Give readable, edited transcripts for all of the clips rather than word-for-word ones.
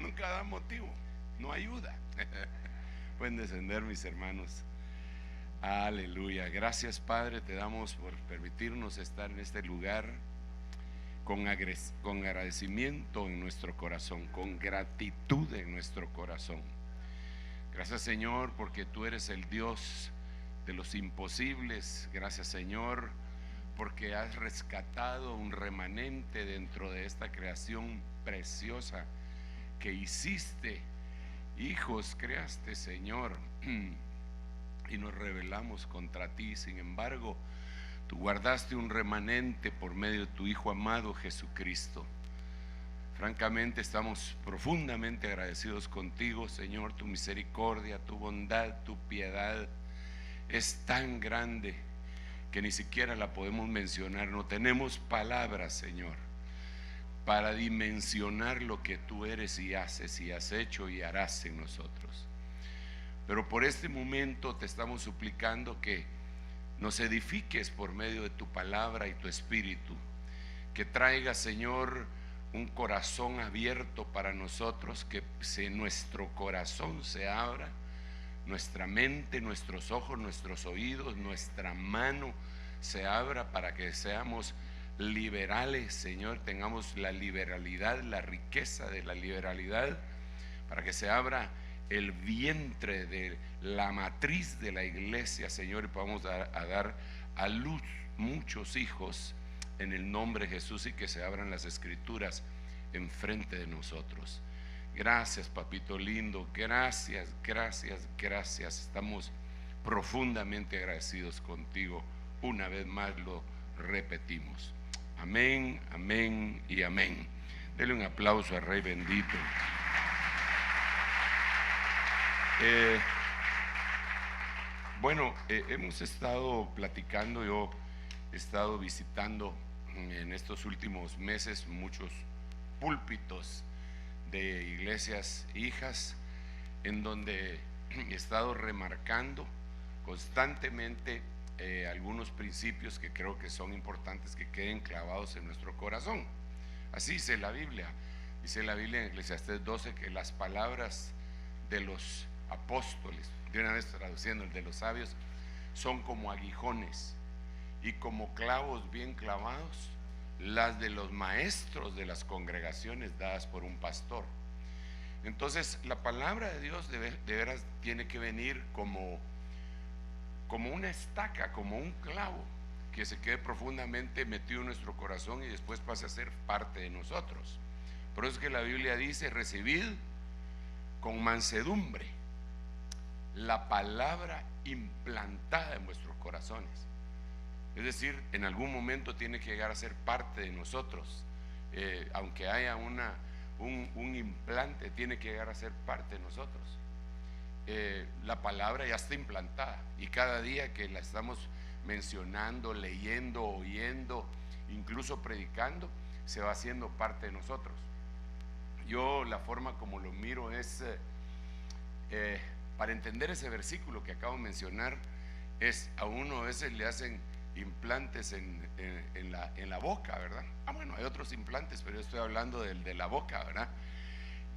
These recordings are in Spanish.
nunca da motivo, no ayuda. Pueden descender, mis hermanos. Aleluya. Gracias, Padre, te damos por permitirnos estar en este lugar con agradecimiento en nuestro corazón, con gratitud en nuestro corazón. Gracias, Señor, porque tú eres el Dios de los imposibles. Gracias, Señor, porque has rescatado un remanente dentro de esta creación preciosa que hiciste. Hijos creaste, Señor, y nos rebelamos contra ti. Sin embargo, tú guardaste un remanente por medio de tu Hijo amado Jesucristo. Francamente estamos profundamente agradecidos contigo, Señor. Tu misericordia, tu bondad, tu piedad es tan grande que ni siquiera la podemos mencionar. No tenemos palabras, Señor, para dimensionar lo que tú eres y haces y has hecho y harás en nosotros. Pero por este momento te estamos suplicando que nos edifiques por medio de tu palabra y tu espíritu, que traiga, Señor, un corazón abierto para nosotros, que nuestro corazón se abra, nuestra mente, nuestros ojos, nuestros oídos, nuestra mano se abra para que seamos liberales, Señor, tengamos la liberalidad, la riqueza de la liberalidad, para que se abra el vientre de la matriz de la iglesia, Señor, y podamos dar a luz muchos hijos en el nombre de Jesús, y que se abran las escrituras enfrente de nosotros. Gracias, papito lindo, gracias, gracias, gracias. Estamos profundamente agradecidos contigo. Una vez más lo repetimos. Amén, amén y amén. Dele un aplauso al Rey bendito. Hemos estado platicando, yo he estado visitando en estos últimos meses muchos púlpitos de iglesias hijas, en donde he estado remarcando constantemente algunos principios que creo que son importantes que queden clavados en nuestro corazón. Así dice la Biblia en Eclesiastés 12, que las palabras de los apóstoles, de una vez traduciendo, el de los sabios, son como aguijones, y como clavos bien clavados las de los maestros de las congregaciones dadas por un pastor. Entonces la palabra de Dios de veras tiene que venir como una estaca, como un clavo, que se quede profundamente metido en nuestro corazón y después pase a ser parte de nosotros. Por eso es que la Biblia dice: recibid con mansedumbre la palabra implantada en vuestros corazones. Es decir, en algún momento tiene que llegar a ser parte de nosotros. Aunque haya un implante, tiene que llegar a ser parte de nosotros. La palabra ya está implantada, y cada día que la estamos mencionando, leyendo, oyendo, incluso predicando, se va haciendo parte de nosotros. Yo la forma como lo miro es, para entender ese versículo que acabo de mencionar, es a uno a veces le hacen implantes en la boca, ¿verdad? Bueno, hay otros implantes, pero yo estoy hablando del de la boca, ¿verdad?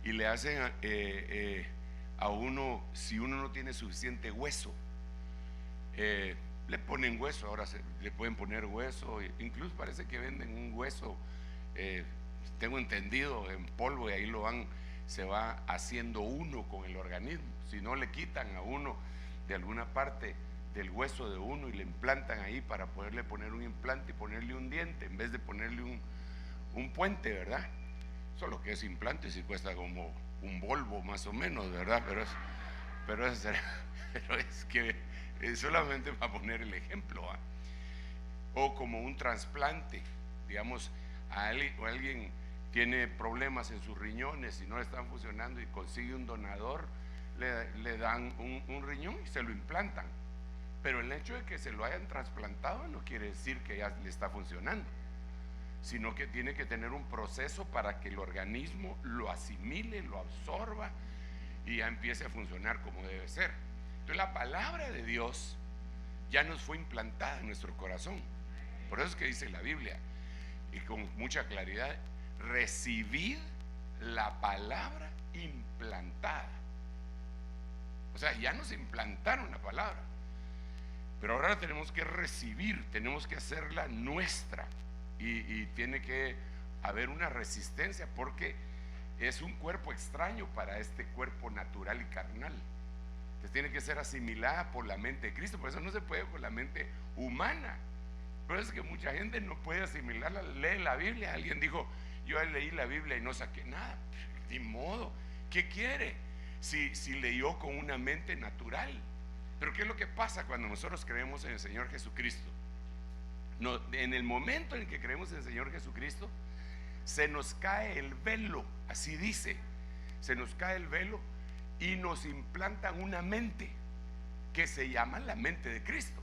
Y le hacen a uno, si uno no tiene suficiente hueso, le ponen hueso. Ahora le pueden poner hueso, incluso parece que venden un hueso, tengo entendido, en polvo, y ahí se va haciendo uno con el organismo. Si no, le quitan a uno de alguna parte del hueso de uno y le implantan ahí para poderle poner un implante y ponerle un diente en vez de ponerle un puente, ¿verdad? Solo que ese implante sí cuesta como un Volvo más o menos, ¿verdad? Pero es que es solamente para poner el ejemplo, ¿eh? O como un trasplante, digamos, alguien tiene problemas en sus riñones y no le están funcionando y consigue un donador, le dan un riñón y se lo implantan. Pero el hecho de que se lo hayan trasplantado no quiere decir que ya le está funcionando, sino que tiene que tener un proceso para que el organismo lo asimile, lo absorba y ya empiece a funcionar como debe ser. Entonces la palabra de Dios ya nos fue implantada en nuestro corazón. Por eso es que dice la Biblia, y con mucha claridad: recibid la palabra implantada. O sea, ya nos implantaron la palabra, pero ahora la tenemos que recibir, tenemos que hacerla nuestra, y tiene que haber una resistencia, porque es un cuerpo extraño para este cuerpo natural y carnal. Entonces tiene que ser asimilada por la mente de Cristo. Por eso no se puede con la mente humana. Pero es que mucha gente no puede asimilarla. Lee la Biblia. Alguien dijo: yo leí la Biblia y no saqué nada. Ni modo. ¿Qué quiere? Si leyó con una mente natural. Pero ¿qué es lo que pasa cuando nosotros creemos en el Señor Jesucristo? No, en el momento en que creemos en el Señor Jesucristo, se nos cae el velo. Así dice: se nos cae el velo y nos implantan una mente que se llama la mente de Cristo.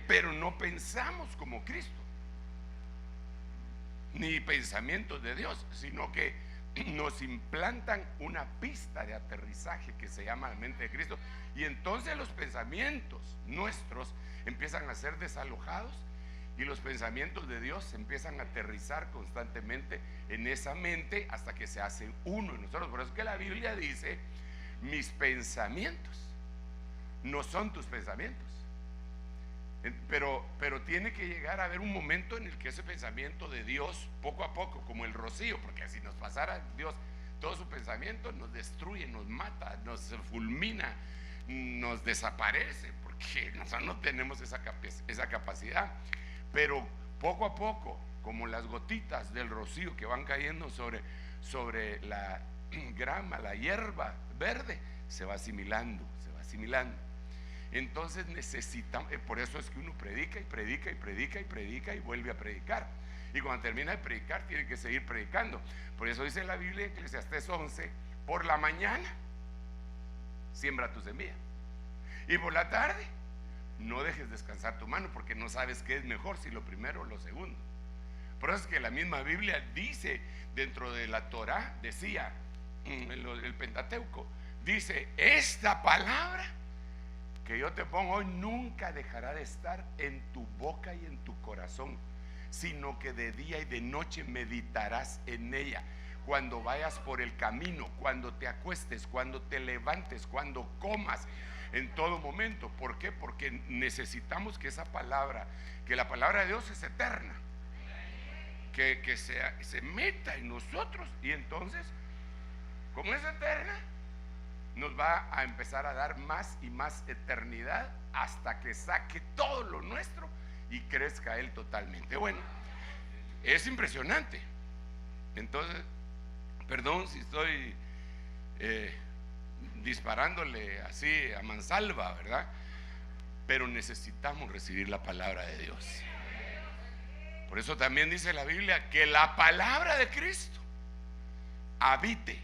Pero no pensamos como Cristo, ni pensamientos de Dios, sino que nos implantan una pista de aterrizaje que se llama la mente de Cristo. Y entonces los pensamientos nuestros empiezan a ser desalojados, y los pensamientos de Dios empiezan a aterrizar constantemente en esa mente hasta que se hace uno en nosotros. Por eso es que la Biblia dice: mis pensamientos no son tus pensamientos. Pero tiene que llegar a haber un momento en el que ese pensamiento de Dios, poco a poco, como el rocío, porque si nos pasara Dios todo su pensamiento, nos destruye, nos mata, nos fulmina, nos desaparece, porque nosotros no tenemos esa capacidad. Pero poco a poco, como las gotitas del rocío que van cayendo sobre la grama, la hierba verde, se va asimilando, se va asimilando. Entonces necesitamos, por eso es que uno predica y predica y predica y predica y vuelve a predicar, y cuando termina de predicar tiene que seguir predicando. Por eso dice la Biblia en Eclesiastés 11: por la mañana siembra tu semilla, y por la tarde no dejes descansar tu mano, porque no sabes qué es mejor, si lo primero o lo segundo. Por eso es que la misma Biblia dice, dentro de la Torá, decía, el Pentateuco, dice: esta palabra que yo te pongo hoy nunca dejará de estar en tu boca y en tu corazón, sino que de día y de noche meditarás en ella, cuando vayas por el camino, cuando te acuestes, cuando te levantes, cuando comas, en todo momento. ¿Por qué? Porque necesitamos que esa palabra, que la palabra de Dios es eterna, que se meta en nosotros, y entonces, como es eterna, nos va a empezar a dar más y más eternidad hasta que saque todo lo nuestro y crezca Él totalmente. Bueno, es impresionante. Entonces, perdón si estoy disparándole así a mansalva, ¿verdad? Pero necesitamos recibir la palabra de Dios. Por eso también dice la Biblia que la palabra de Cristo habite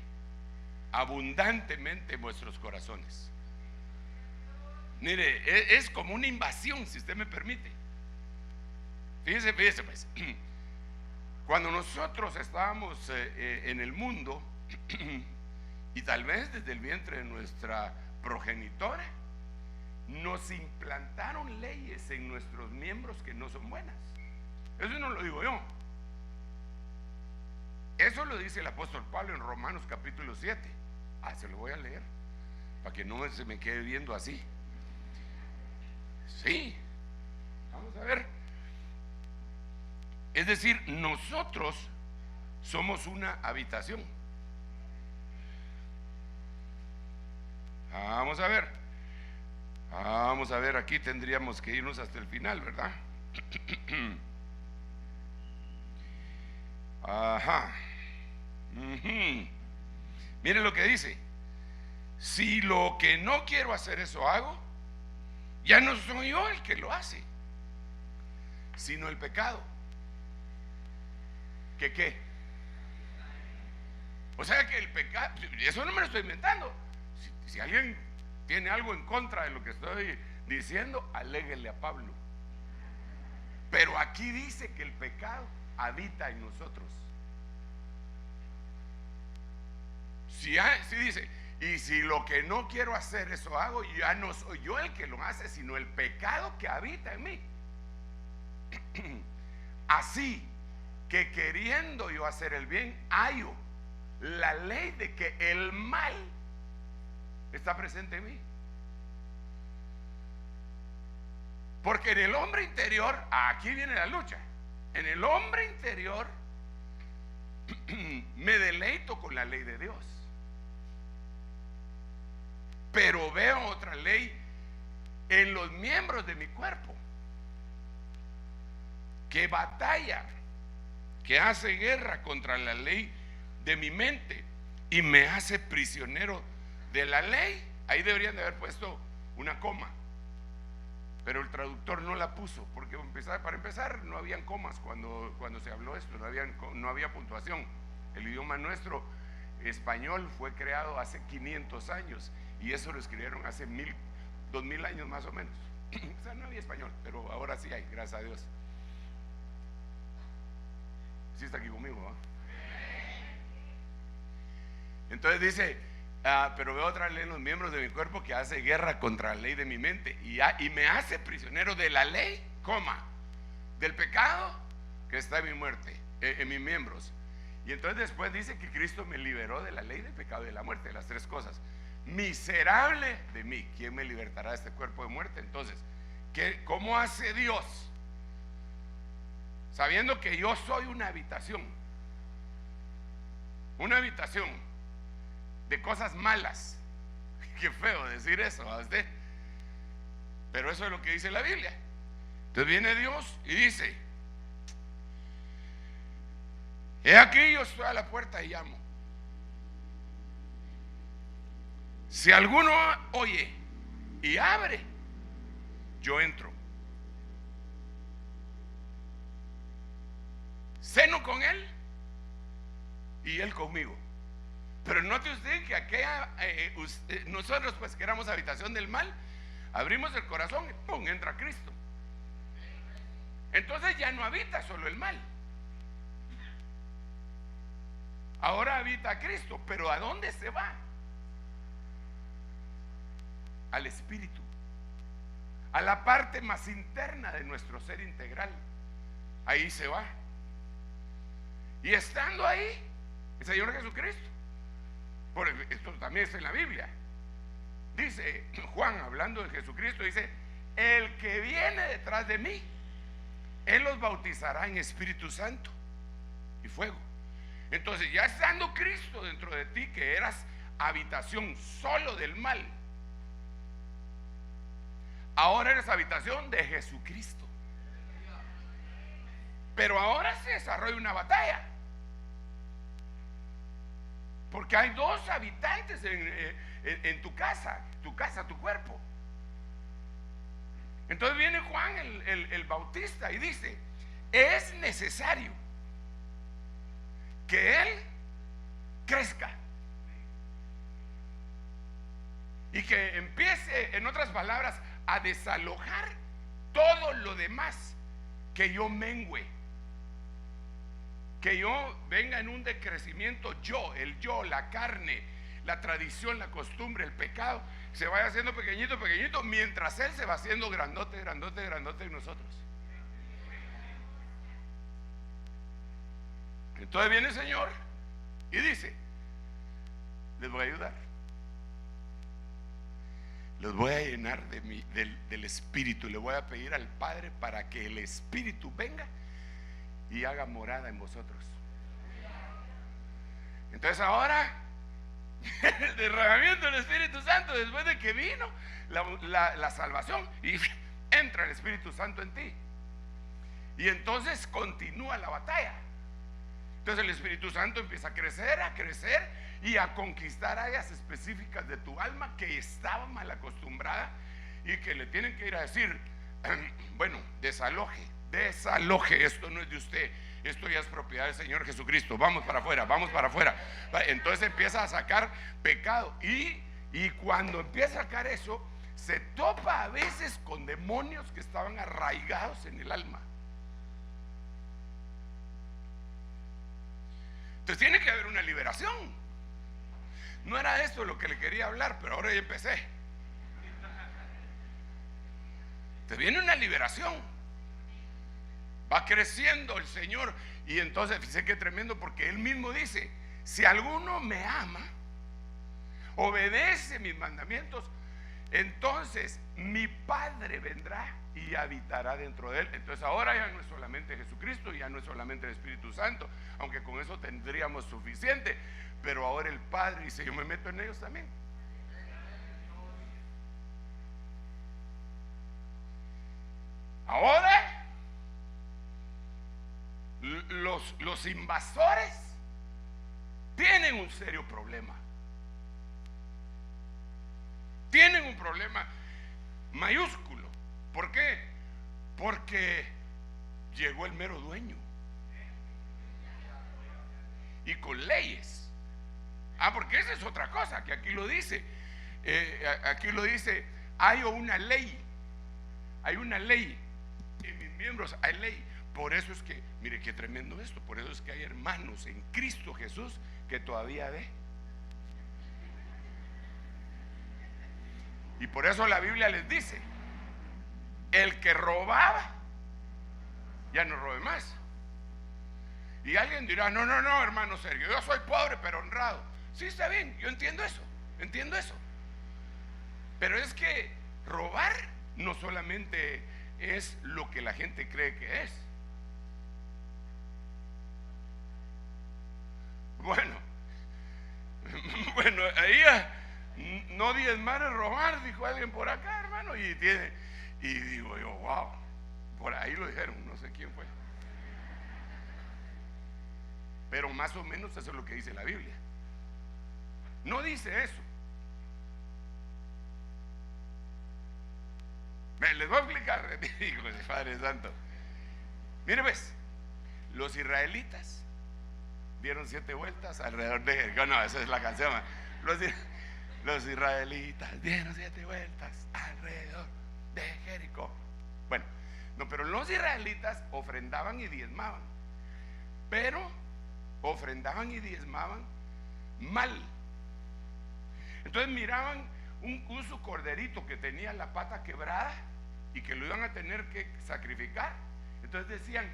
abundantemente en vuestros corazones. Mire, es como una invasión, si usted me permite. Fíjese pues, cuando nosotros estábamos en el mundo, y tal vez desde el vientre de nuestra progenitora, nos implantaron leyes en nuestros miembros que no son buenas. Eso no lo digo yo, eso lo dice el apóstol Pablo en Romanos capítulo 7. Se lo voy a leer para que no se me quede viendo así. Sí, vamos a ver. Es decir, nosotros somos una habitación. Vamos a ver, aquí tendríamos que irnos hasta el final, ¿verdad? Ajá. Mire lo que dice: si lo que no quiero hacer eso hago, ya no soy yo el que lo hace, sino el pecado. ¿Qué? O sea que el pecado, eso no me lo estoy inventando. Si alguien tiene algo en contra de lo que estoy diciendo, aléguele a Pablo. Pero aquí dice que el pecado habita en nosotros. Si dice: y si lo que no quiero hacer eso hago, ya no soy yo el que lo hace, sino el pecado que habita en mí. Así que queriendo yo hacer el bien, hallo la ley de que el mal está presente en mí. Porque en el hombre interior, aquí viene la lucha. En el hombre interior me deleito con la ley de Dios, pero veo otra ley en los miembros de mi cuerpo que batalla, que hace guerra contra la ley de mi mente y me hace prisionero de la ley. Ahí deberían de haber puesto una coma, pero el traductor no la puso, porque para empezar no habían comas cuando se habló esto, no había puntuación. El idioma nuestro español fue creado hace 500 años y eso lo escribieron hace 2000 años más o menos. O sea, no había español, pero ahora sí hay, gracias a Dios. Sí está aquí conmigo, ¿eh? Entonces dice, pero veo otra ley en los miembros de mi cuerpo que hace guerra contra la ley de mi mente y me hace prisionero de la ley, del pecado que está en mi muerte, en mis miembros. Y entonces después dice que Cristo me liberó de la ley del pecado y de la muerte, de las tres cosas. Miserable de mí, ¿quién me libertará de este cuerpo de muerte? Entonces, ¿cómo hace Dios? Sabiendo que yo soy una habitación de cosas malas. Qué feo decir eso a usted, pero eso es lo que dice la Biblia. Entonces viene Dios y dice: he aquí, yo estoy a la puerta y llamo. Si alguno oye y abre, yo entro, ceno con él y él conmigo. Pero note usted que nosotros, pues, que éramos habitación del mal, abrimos el corazón y ¡pum!, entra Cristo. Entonces ya no habita solo el mal, ahora habita Cristo. Pero ¿a dónde se va? Al espíritu, a la parte más interna de nuestro ser integral. Ahí se va. Y estando ahí, el Señor Jesucristo, esto también está en la Biblia, dice Juan, hablando de Jesucristo, dice: el que viene detrás de mí, Él los bautizará en Espíritu Santo y fuego. Entonces, ya estando Cristo dentro de ti, que eras habitación solo del mal, ahora eres habitación de Jesucristo. Pero ahora se desarrolla una batalla, porque hay dos habitantes en tu casa, tu cuerpo. Entonces viene Juan el Bautista y dice: es necesario que Él crezca y que empiece, en otras palabras, a desalojar todo lo demás, que yo mengüe, que yo venga en un decrecimiento. El yo, la carne, la tradición, la costumbre, el pecado, se vaya haciendo pequeñito, pequeñito, mientras Él se va haciendo grandote, grandote, grandote en nosotros. Entonces viene el Señor y dice: les voy a ayudar, los voy a llenar del Espíritu. Le voy a pedir al Padre para que el Espíritu venga y haga morada en vosotros. Entonces ahora el derramamiento del Espíritu Santo, después de que vino la salvación, y entra el Espíritu Santo en ti, y entonces continúa la batalla. Entonces el Espíritu Santo empieza a crecer y a conquistar áreas específicas de tu alma que estaba mal acostumbrada y que le tienen que ir a decir: bueno, desaloje, esto no es de usted, esto ya es propiedad del Señor Jesucristo, vamos para afuera, vamos para afuera. Entonces empieza a sacar pecado, y cuando empieza a sacar eso, se topa a veces con demonios que estaban arraigados en el alma. Entonces tiene que haber una liberación. No era esto lo que le quería hablar, pero ahora ya empecé. Entonces viene una liberación, va creciendo el Señor. Y entonces fíjese que tremendo, porque Él mismo dice: Si alguno me ama, obedece mis mandamientos, entonces mi Padre vendrá y habitará dentro de él. Entonces ahora ya no es solamente Jesucristo, ya no es solamente el Espíritu Santo, aunque con eso tendríamos suficiente, pero ahora el Padre dice: yo me meto en ellos también. Ahora los invasores tienen un serio problema. Tienen un problema mayúsculo. ¿Por qué? Porque llegó el mero dueño y con leyes. Porque esa es otra cosa que aquí lo dice. Aquí lo dice: hay una ley en mis miembros, hay ley. Por eso es que, mire qué tremendo esto, por eso es que hay hermanos en Cristo Jesús que todavía ve. Y por eso la Biblia les dice: el que robaba, ya no robe más. Y alguien dirá: no, hermano Sergio, yo soy pobre pero honrado. Sí, está bien, yo entiendo eso. Pero es que robar no solamente es lo que la gente cree que es. Bueno, ahí no diezmar es robar, dijo alguien por acá, hermano, y digo yo: wow, por ahí lo dijeron, no sé quién fue, pero más o menos eso es lo que dice la Biblia. No dice eso. Les voy a explicar, hijo de Padre Santo. Mire pues, los israelitas dieron 7 vueltas alrededor de Jericó. No, esa es la canción. Los israelitas dieron 7 vueltas alrededor de Jericó. Bueno, no, pero los israelitas ofrendaban y diezmaban, pero ofrendaban y diezmaban mal. Entonces miraban un su corderito que tenía la pata quebrada y que lo iban a tener que sacrificar. Entonces decían: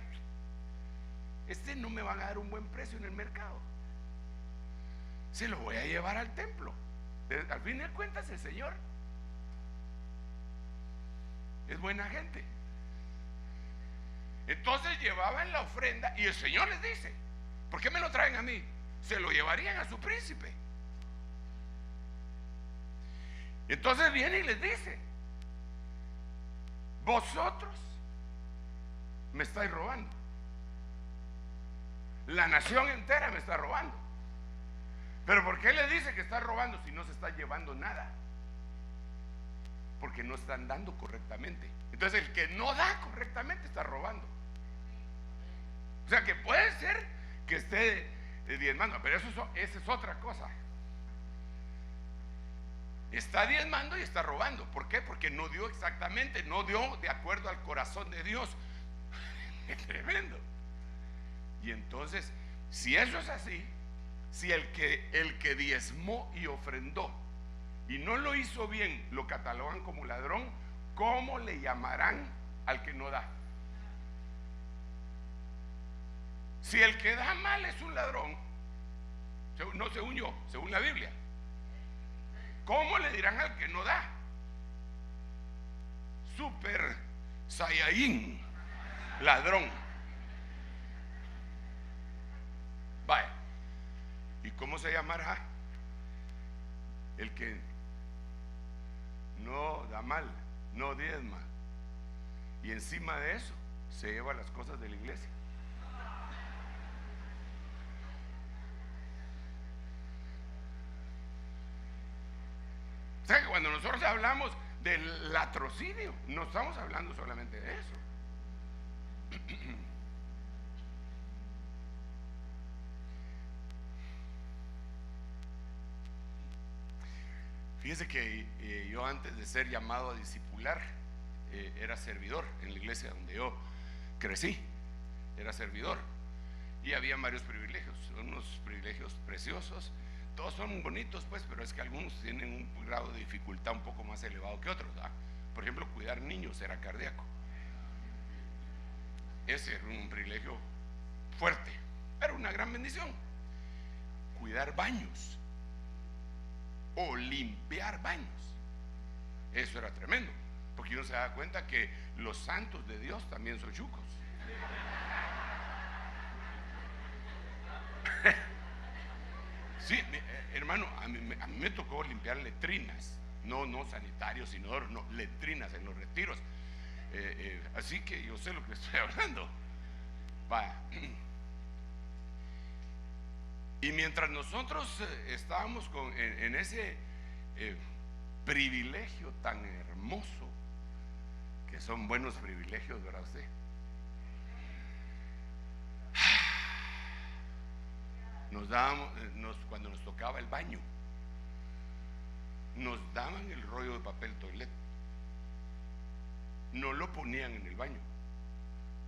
este no me van a dar un buen precio en el mercado, se lo voy a llevar al templo. Al fin de cuentas el Señor es buena gente. Entonces llevaban la ofrenda y el Señor les dice: ¿por qué me lo traen a mí? Se lo llevarían a su príncipe. Entonces viene y les dice: vosotros me estáis robando, la nación entera me está robando. Pero ¿por qué le dice que está robando si no se está llevando nada? Porque no están dando correctamente. Entonces el que no da correctamente está robando. O sea que puede ser que esté diezmando, pero esa es otra cosa. Está diezmando y está robando. ¿Por qué? Porque no dio exactamente, no dio de acuerdo al corazón de Dios. Es tremendo. Y entonces, si eso es así, si el que diezmó y ofrendó y no lo hizo bien, lo catalogan como ladrón, ¿cómo le llamarán al que no da? Si el que da mal es un ladrón, no según yo, según la Biblia, ¿cómo le dirán al que no da? Super Saiyajin, ladrón. Vaya. ¿Y cómo se llamará el que no da mal, no diezma, y encima de eso se lleva las cosas de la iglesia? O sea que cuando nosotros hablamos del latrocinio, no estamos hablando solamente de eso. Fíjese que yo, antes de ser llamado a discipular, era servidor en la iglesia donde yo crecí. Era servidor y había varios privilegios, unos privilegios preciosos. Todos son bonitos, pues, pero es que algunos tienen un grado de dificultad un poco más elevado que otros, ¿verdad? Por ejemplo, cuidar niños era cardíaco. Ese era un privilegio fuerte, pero una gran bendición. cuidar baños o limpiar baños. Eso era tremendo, porque uno se da cuenta que los santos de Dios también son chucos. Sí, hermano, a mí me tocó limpiar letrinas, no sanitarios, sino no, letrinas en los retiros. Así que yo sé lo que estoy hablando. Vaya. Y mientras nosotros estábamos en ese privilegio tan hermoso, que son buenos privilegios, ¿verdad usted? Nos dábamos, cuando nos tocaba el baño, nos daban el rollo de papel toilet, no lo ponían en el baño,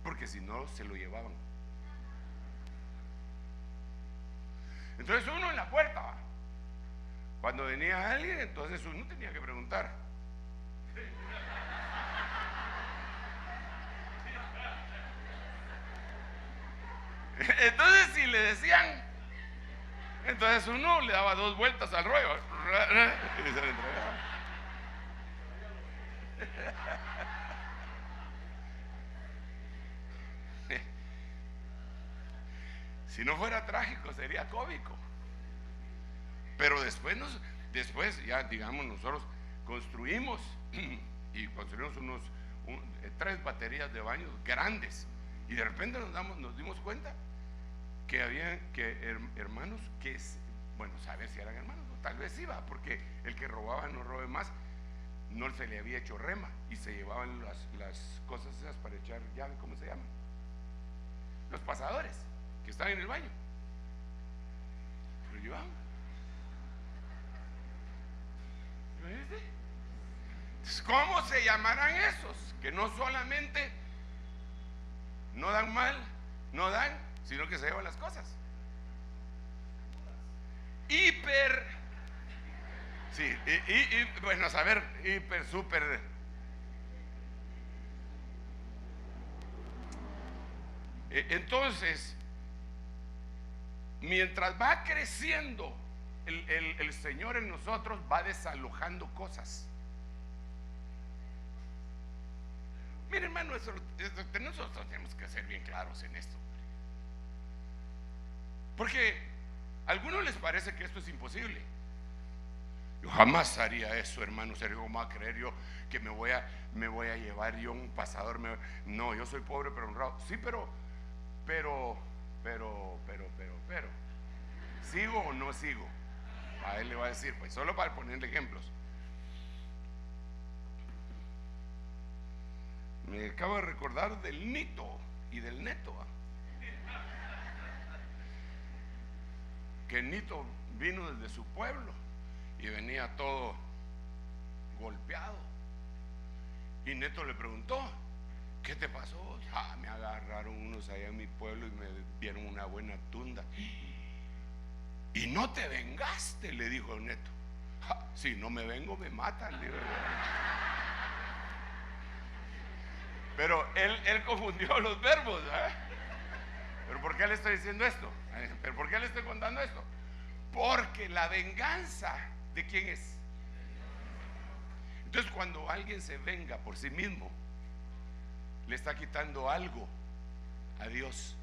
porque si no se lo llevaban. Entonces uno en la puerta, cuando venía alguien, entonces uno tenía que preguntar. Entonces si le decían, entonces uno le daba 2 vueltas al rollo y se le entregaba. Si no fuera trágico, sería cómico. Pero después ya digamos, nosotros construimos y construimos 3 baterías de baños grandes, y de repente nos dimos cuenta que había hermanos que, bueno, saber si eran hermanos, tal vez iba, porque el que robaba no robe más, no se le había hecho rema y se llevaban las cosas esas para echar llave, ¿cómo se llaman? Los pasadores que están en el baño. Pero llevaban. ¿Cómo se llamarán esos? Que no solamente no dan mal, no dan, sino que se llevan las cosas. Sí, bueno, a saber, súper. Entonces, mientras va creciendo el Señor en nosotros, va desalojando cosas. Mire, hermano, nosotros tenemos que ser bien claros en esto, porque a algunos les parece que esto es imposible. Yo jamás haría eso, hermano. ¿Cómo va a creer yo que me voy a llevar yo un pasador? No, yo soy pobre pero honrado. Sí, pero ¿sigo o no sigo? A él le va a decir, pues solo para ponerle ejemplos. Me acabo de recordar del Nito y del Neto. Que Nito vino desde su pueblo y venía todo golpeado. Y Neto le preguntó, ¿qué te pasó? Me agarraron unos allá en mi pueblo y me dieron una buena tunda. ¿Y no te vengaste?, le dijo Neto. Si no me vengo me matan. Pero él confundió los verbos, ¿eh? ¿Pero por qué le estoy diciendo esto? ¿Pero por qué le estoy contando esto? Porque la venganza, ¿de quién es? Entonces, cuando alguien se venga por sí mismo, le está quitando algo a Dios.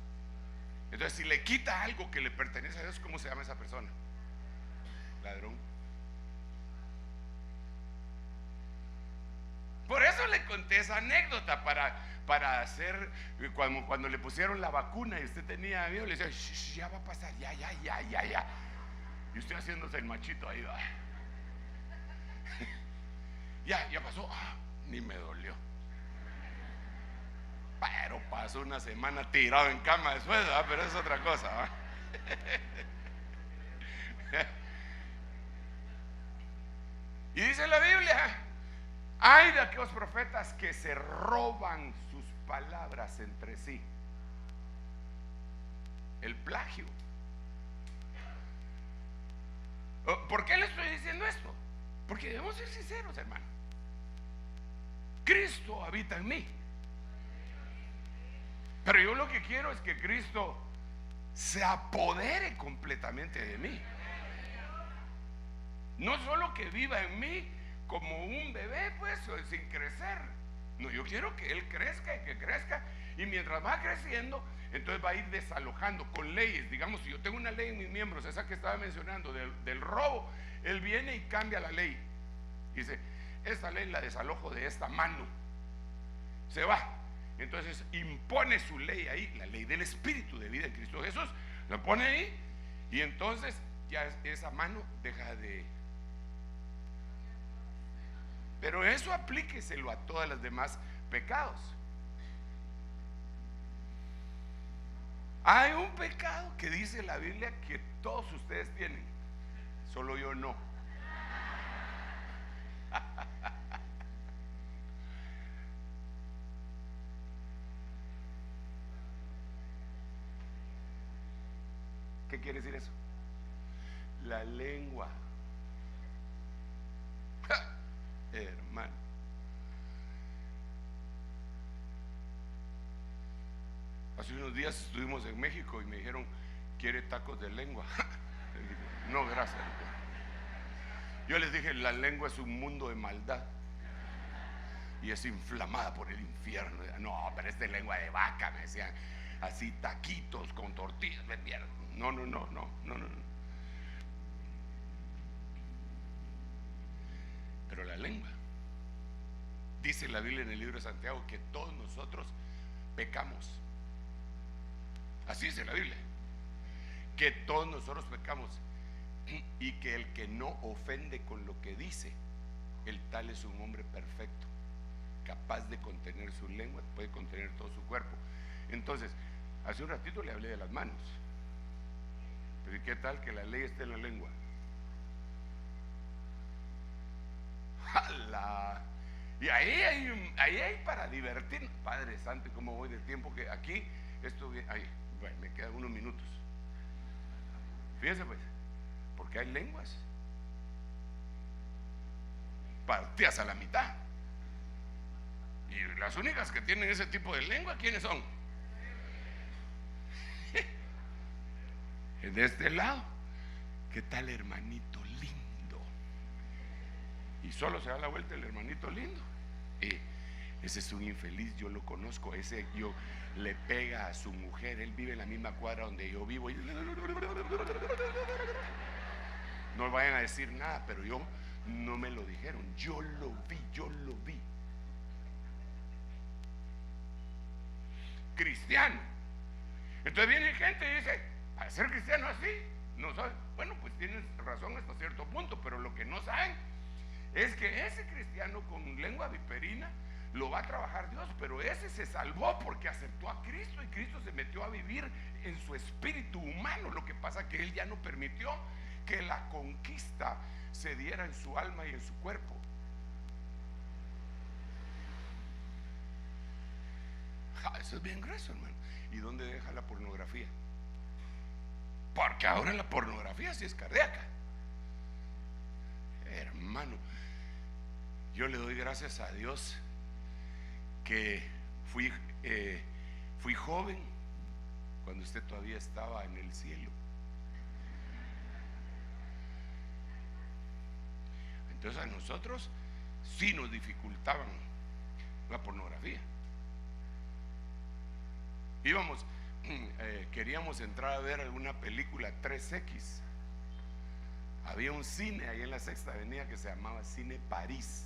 Entonces, si le quita algo que le pertenece a Dios, ¿cómo se llama esa persona? Ladrón. Por eso le conté esa anécdota, para hacer, cuando le pusieron la vacuna y usted tenía miedo, le decía, ya va a pasar, ya. Y usted haciéndose el machito ahí, va. Ya pasó, ni me dolió. Pero pasó una semana tirado en cama después, ¿verdad? Pero es otra cosa, ¿verdad? Y dice la Biblia, hay de aquellos profetas que se roban sus palabras entre sí. El plagio. ¿Por qué le estoy diciendo esto? Porque debemos ser sinceros, hermano. Cristo habita en mí. Pero yo lo que quiero es que Cristo se apodere completamente de mí. No solo que viva en mí como un bebé, pues, sin crecer. No, yo quiero que él crezca y que crezca. Y mientras va creciendo, entonces va a ir desalojando con leyes. Digamos, si yo tengo una ley en mis miembros, esa que estaba mencionando del robo, él viene y cambia la ley. Dice, esta ley la desalojo de esta mano. Se va. Entonces impone su ley ahí, la ley del Espíritu de vida en Cristo Jesús. La pone ahí y entonces ya esa mano deja de... Pero eso aplíqueselo a todas las demás pecados. Hay un pecado que dice la Biblia que todos ustedes tienen, solo yo no. ¿Qué quiere decir eso? La lengua. Hermano, hace unos días estuvimos en México y me dijeron, ¿quiere tacos de lengua? No, gracias. Yo les dije, la lengua es un mundo de maldad y es inflamada por el infierno. No, pero es de lengua de vaca, me decían. Así taquitos con tortillas, me pierdo. No. Pero la lengua, dice la Biblia en el libro de Santiago que todos nosotros pecamos. Así dice la Biblia, que todos nosotros pecamos y que el que no ofende con lo que dice, el tal es un hombre perfecto, capaz de contener su lengua, puede contener todo su cuerpo. Entonces, hace un ratito le hablé de las manos, pero ¿y qué tal que la ley esté en la lengua? ¡Jala! Y ahí hay para divertir. Padre Santo, ¿cómo voy de tiempo? Que aquí esto ahí, bueno, me quedan unos minutos. Fíjense pues, porque hay lenguas partidas a la mitad. Y las únicas que tienen ese tipo de lengua, ¿quiénes son? De este lado. ¿Qué tal hermanito lindo? Y solo se da la vuelta el hermanito lindo. Ese es un infeliz, yo lo conozco. Ese yo le pega a su mujer. Él vive en la misma cuadra donde yo vivo. No vayan a decir nada, pero yo no me lo dijeron. Yo lo vi. Cristiano. Entonces viene gente y dice, ¿a ser cristiano así? No saben. Bueno, pues tienes razón hasta cierto punto, pero lo que no saben es que ese cristiano con lengua viperina lo va a trabajar Dios, pero ese se salvó porque aceptó a Cristo y Cristo se metió a vivir en su espíritu humano. Lo que pasa es que él ya no permitió que la conquista se diera en su alma y en su cuerpo. Eso es bien grueso, hermano. ¿Y dónde deja la pornografía? Porque ahora la pornografía sí es cardíaca. Hermano, yo le doy gracias a Dios que fui joven cuando usted todavía estaba en el cielo. Entonces a nosotros sí nos dificultaban la pornografía. Queríamos entrar a ver alguna película 3X. Había un cine ahí en la Sexta Avenida que se llamaba Cine París.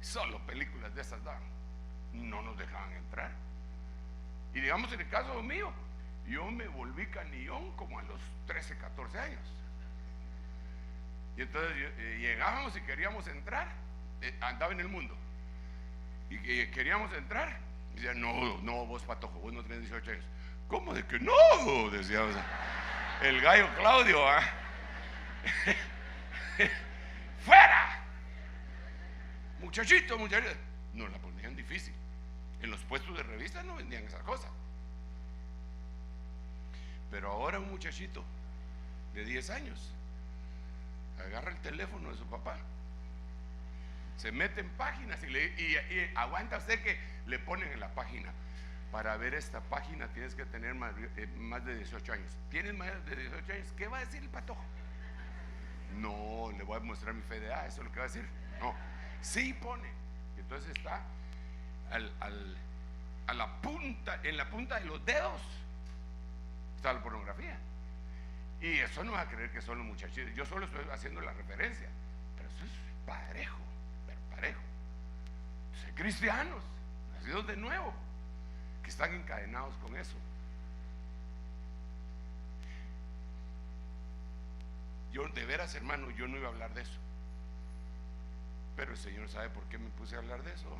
Solo películas de esas daban. No nos dejaban entrar. Y digamos en el caso mío, yo me volví canillón como a los 13, 14 años. Y entonces llegábamos y queríamos entrar. Andaba en el mundo y queríamos entrar. Y decía, no, vos patojo, vos no tenés 18 años. ¿Cómo de que no? Decía, o sea, el gallo Claudio, ¡fuera! Muchachito. Nos la ponían difícil. En los puestos de revistas no vendían esas cosas. Pero ahora un muchachito de 10 años agarra el teléfono de su papá, se mete en páginas y aguanta usted que le ponen en la página Para ver esta página tienes que tener más de 18 años. ¿Tienes más de 18 años? ¿Qué va a decir el patojo? No, le voy a mostrar mi fe de eso es lo que va a decir. No, sí pone. Entonces está a la punta, en la punta de los dedos está la pornografía. Y eso no va a creer que son los muchachitos. Yo solo estoy haciendo la referencia, pero eso es parejo. Hay cristianos nacidos de nuevo que están encadenados con eso. Yo de veras, hermano, yo no iba a hablar de eso, pero el Señor sabe por qué me puse a hablar de eso.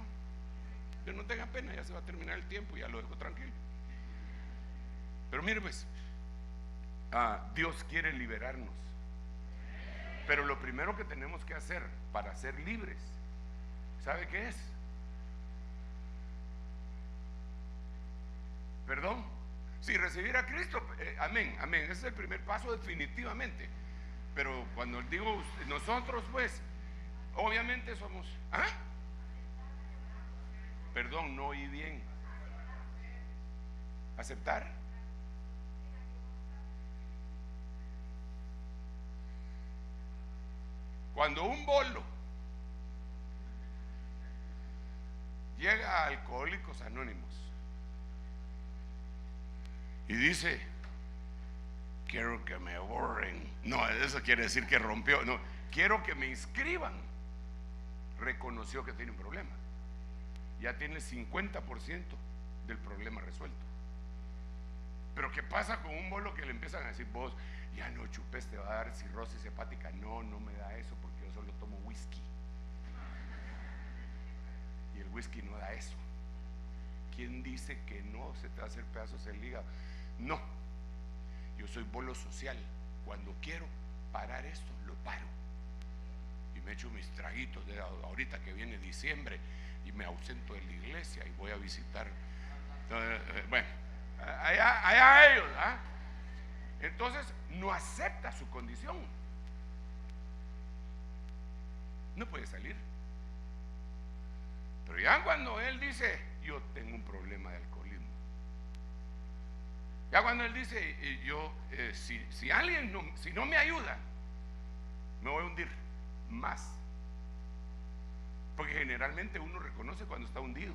Pero no tenga pena, ya se va a terminar el tiempo, ya lo dejo tranquilo. Pero mire pues, Dios quiere liberarnos, pero lo primero que tenemos que hacer para ser libres, ¿sabe qué es? Perdón. Si recibir a Cristo, amén, amén, ese es el primer paso definitivamente. Pero cuando digo nosotros, pues obviamente somos perdón, no oí bien. ¿Aceptar? Cuando un bolo llega a Alcohólicos Anónimos y dice: quiero que me borren, no, eso quiere decir que rompió, no, quiero que me inscriban, reconoció que tiene un problema, ya tiene el 50% del problema resuelto. Pero ¿qué pasa con un bolo que le empiezan a decir: vos ya no chupes, te va a dar cirrosis hepática? No, no me da eso porque yo solo tomo whisky, y el whisky no da eso. ¿Quién dice que no se te va a hacer pedazos el hígado? No, yo soy bolo social. Cuando quiero parar esto, lo paro y me echo mis traguitos de ahorita que viene diciembre y me ausento de la iglesia y voy a visitar. Bueno, allá ellos, entonces no acepta su condición, no puede salir. Pero ya cuando él dice: yo tengo un problema de alcoholismo, ya cuando él dice: yo si alguien si no me ayuda, me voy a hundir más, porque generalmente uno reconoce cuando está hundido.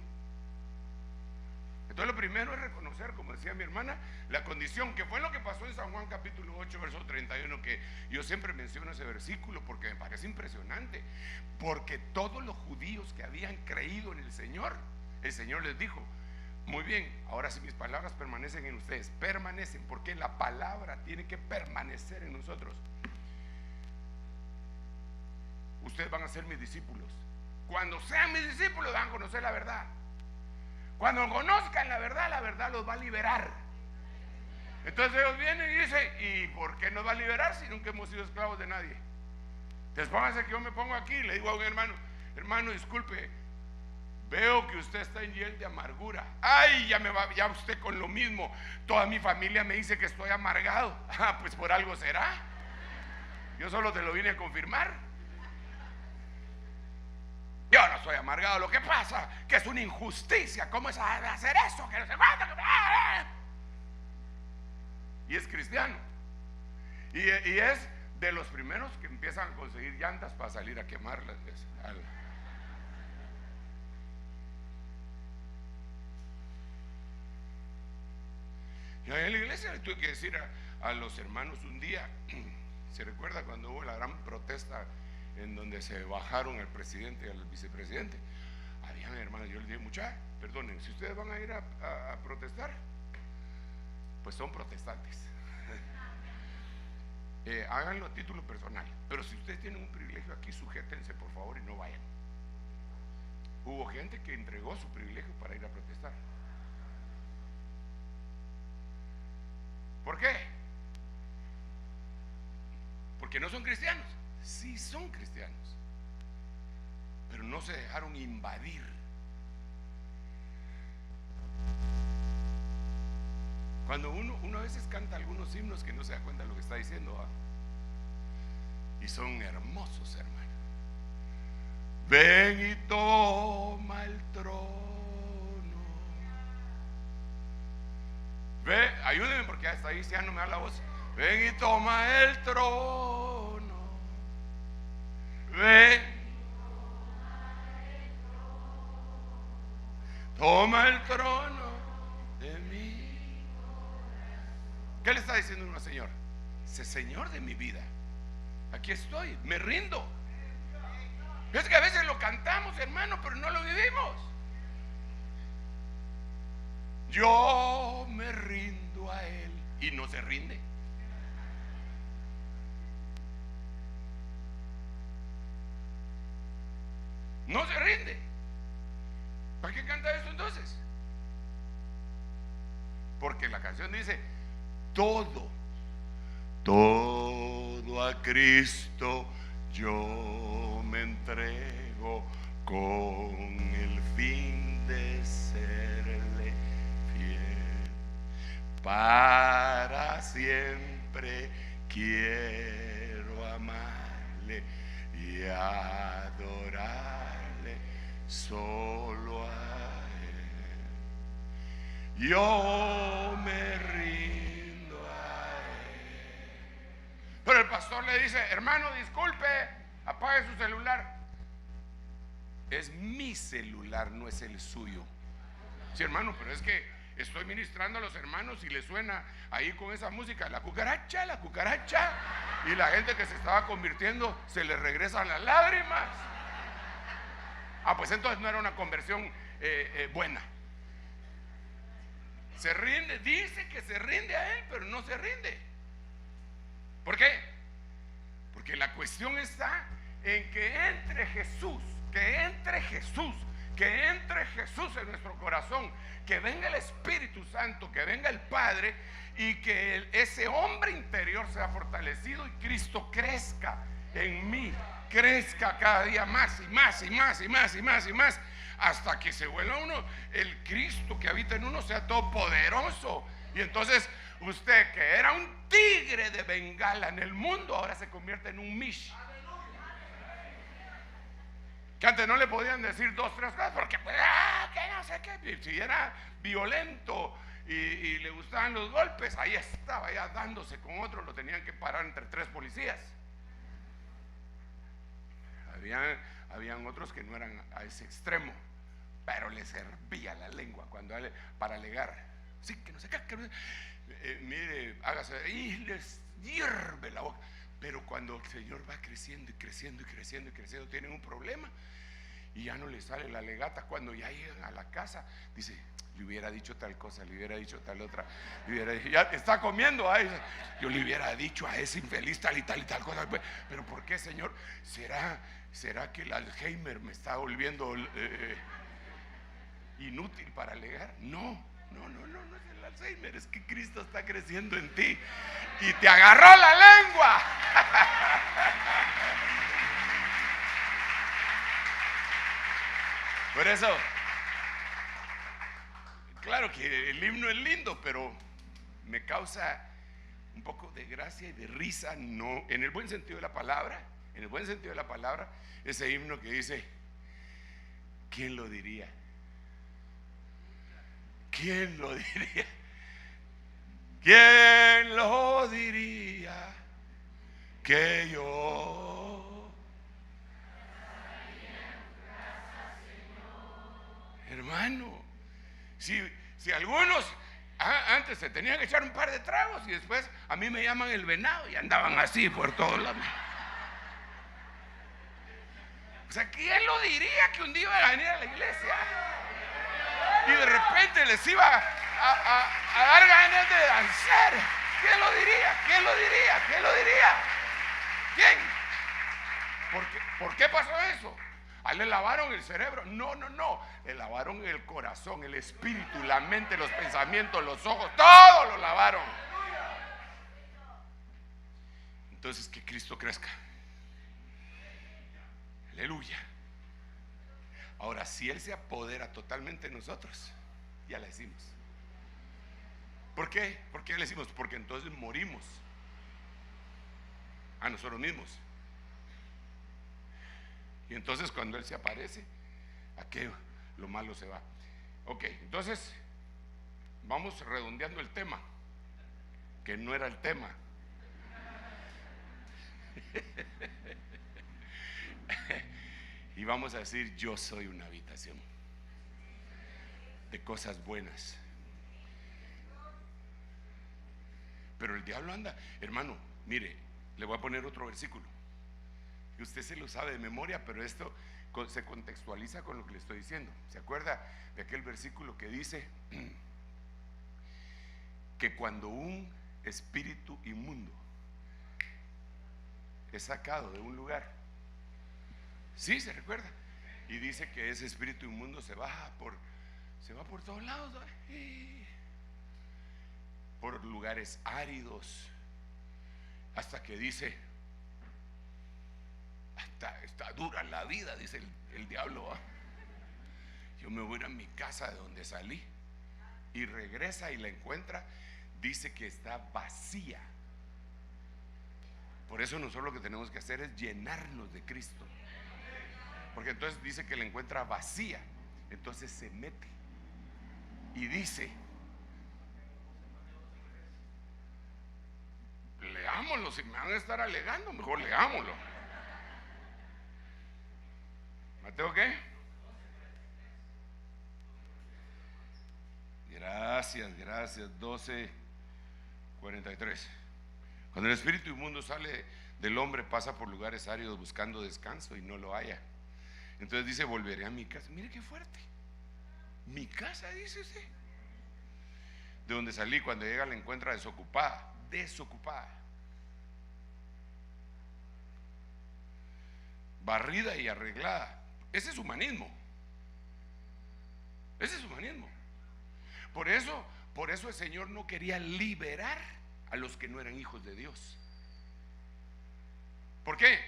Entonces lo primero es reconocer, como decía mi hermana, la condición, que fue lo que pasó en San Juan capítulo 8 verso 31, que yo siempre menciono ese versículo porque me parece impresionante. Porque todos los judíos que habían creído en el Señor les dijo: muy bien, ahora si mis palabras permanecen en ustedes, permanecen, porque la palabra tiene que permanecer en nosotros. Ustedes van a ser mis discípulos. Cuando sean mis discípulos van a conocer la verdad. Cuando conozcan la verdad los va a liberar. Entonces ellos vienen y dicen: ¿y por qué nos va a liberar si nunca hemos sido esclavos de nadie? Entonces pónganse que yo me pongo aquí y le digo a un hermano: hermano, disculpe, veo que usted está en hiel de amargura. Ay, ya usted con lo mismo. Toda mi familia me dice que estoy amargado. Pues por algo será. Yo solo te lo vine a confirmar. Yo no soy amargado, lo que pasa que es una injusticia. ¿Cómo es hacer eso? Que no sé cuánto. Y es cristiano. Y es de los primeros que empiezan a conseguir llantas para salir a quemarlas. Y en la iglesia le tuve que decir a los hermanos un día, ¿se recuerda cuando hubo la gran protesta en donde se bajaron al presidente y al vicepresidente? Habían hermanos, yo les dije: muchachos, perdonen, si ustedes van a ir a protestar, pues son protestantes. Háganlo a título personal, pero si ustedes tienen un privilegio aquí, sujétense por favor y no vayan. Hubo gente que entregó su privilegio para ir a protestar. ¿Por qué? Porque no son cristianos. Sí son cristianos, pero no se dejaron invadir. Cuando uno a veces canta algunos himnos que no se da cuenta de lo que está diciendo, y son hermosos, hermano. Ven y toma el trono, Ve, ayúdeme porque hasta ahí ya no me da la voz. Ven y toma el trono. Ven, toma el trono de mí. ¿Qué le está diciendo uno, Señor? Sé Señor de mi vida. Aquí estoy, me rindo. Es que a veces lo cantamos, hermano, pero no lo vivimos. Yo me rindo a Él. Y no se rinde. No se rinde. ¿Para qué canta eso entonces? Porque la canción dice: todo a Cristo yo me entrego, con el fin de serle fiel. Para siempre quiero amarle y adorarle solo a Él. Yo me rindo a Él. Pero el pastor le dice: hermano, disculpe, apague su celular. Es mi celular, no es el suyo. Sí, hermano, pero es que estoy ministrando a los hermanos y le suena ahí con esa música, la cucaracha, y la gente que se estaba convirtiendo se le regresan las lágrimas. Pues entonces no era una conversión buena. Se rinde, dice que se rinde a Él, pero no se rinde. ¿Por qué? Porque la cuestión está en que entre Jesús en nuestro corazón, que venga el Espíritu Santo, que venga el Padre, y que ese hombre interior sea fortalecido y Cristo crezca en mí, crezca cada día más y más y más y más y más y más, hasta que se vuelva uno, el Cristo que habita en uno sea todopoderoso. Y entonces usted, que era un tigre de Bengala en el mundo, ahora se convierte en un Mish. Que antes no le podían decir 2, 3 cosas porque que no sé qué. Si era violento y le gustaban los golpes, ahí estaba ya dándose con otro. Lo tenían que parar entre 3 policías. Habían otros que no eran a ese extremo, pero le servía la lengua para alegar. Sí, que no sé qué, mire, hágase, y les hierve la boca. Pero cuando el Señor va creciendo y creciendo y creciendo y creciendo, tienen un problema y ya no le sale la legata. Cuando ya llegan a la casa, dice: le hubiera dicho tal cosa, le hubiera dicho tal otra, ya está comiendo. Yo le hubiera dicho a ese infeliz tal y tal y tal cosa. Pero ¿por qué, Señor? ¿Será que el Alzheimer me está volviendo inútil para alegar? No es el Alzheimer, es que Cristo está creciendo en ti y te agarró la lengua. Por eso, claro que el himno es lindo, pero me causa un poco de gracia y de risa, no, en el buen sentido de la palabra, ese himno que dice: ¿quién lo diría? ¿Quién lo diría? ¿Quién lo diría? Que yo, hermano, si algunos antes se tenían que echar un par de tragos y después a mí me llaman el venado y andaban así por todos lados. O sea, ¿quién lo diría que un día iba a venir a la iglesia y de repente les iba a dar ganas de danzar? ¿Quién lo diría? ¿Quién? ¿Por qué pasó eso? ¿A él le lavaron el cerebro? No, le lavaron el corazón, el espíritu, la mente, los pensamientos, los ojos, todo lo lavaron. Entonces, que Cristo crezca. Aleluya. Ahora, si Él se apodera totalmente de nosotros, ya le decimos. ¿Por qué? ¿Por qué le decimos? Porque entonces morimos a nosotros mismos. Y entonces cuando Él se aparece, aquello, lo malo se va. Ok, entonces vamos redondeando el tema, que no era el tema. Y vamos a decir: yo soy una habitación de cosas buenas. Pero el diablo anda, hermano, mire, le voy a poner otro versículo que usted se lo sabe de memoria, pero esto se contextualiza con lo que le estoy diciendo. ¿Se acuerda de aquel versículo que dice que cuando un espíritu inmundo es sacado de un lugar? Sí, se recuerda. Y dice que ese espíritu inmundo se va por todos lados, ¿no? Por lugares áridos, hasta que dice: está dura la vida, dice el diablo, ¿va? Yo me voy a ir a mi casa de donde salí. Y regresa y la encuentra, dice que está vacía. Por eso nosotros lo que tenemos que hacer es llenarnos de Cristo, porque entonces dice que la encuentra vacía. Entonces se mete y dice: leámoslo, si me van a estar alegando, mejor leámoslo. ¿Mateo qué? Gracias, 12:43. Cuando el espíritu inmundo sale del hombre, pasa por lugares áridos buscando descanso y no lo halla. Entonces dice: volveré a mi casa. Mire qué fuerte. Mi casa, dice usted. De donde salí, cuando llega la encuentra desocupada, barrida y arreglada. Ese es humanismo. Por eso el Señor no quería liberar a los que no eran hijos de Dios. ¿Por qué?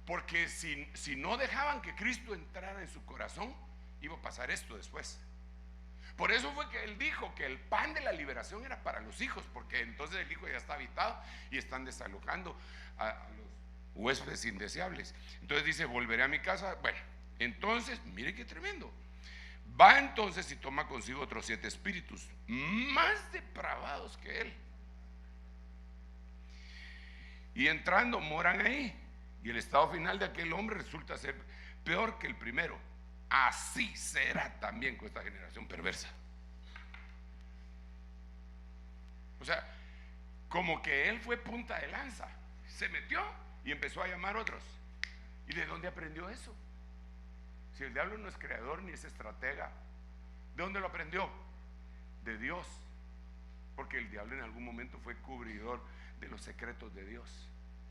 Porque si no dejaban que Cristo entrara en su corazón, iba a pasar esto después. Por eso fue que Él dijo que el pan de la liberación era para los hijos, porque entonces el hijo ya está habitado y están desalojando a los huéspedes indeseables. Entonces dice: volveré a mi casa. Bueno, entonces, mire qué tremendo. Va entonces y toma consigo otros 7 espíritus más depravados que él, y entrando moran ahí. Y el estado final de aquel hombre resulta ser peor que el primero. Así será también con esta generación perversa. O sea, como que él fue punta de lanza, se metió y empezó a llamar a otros. ¿Y de dónde aprendió eso? Si el diablo no es creador ni es estratega, ¿de dónde lo aprendió? De Dios. Porque el diablo en algún momento fue cubridor de los secretos de Dios.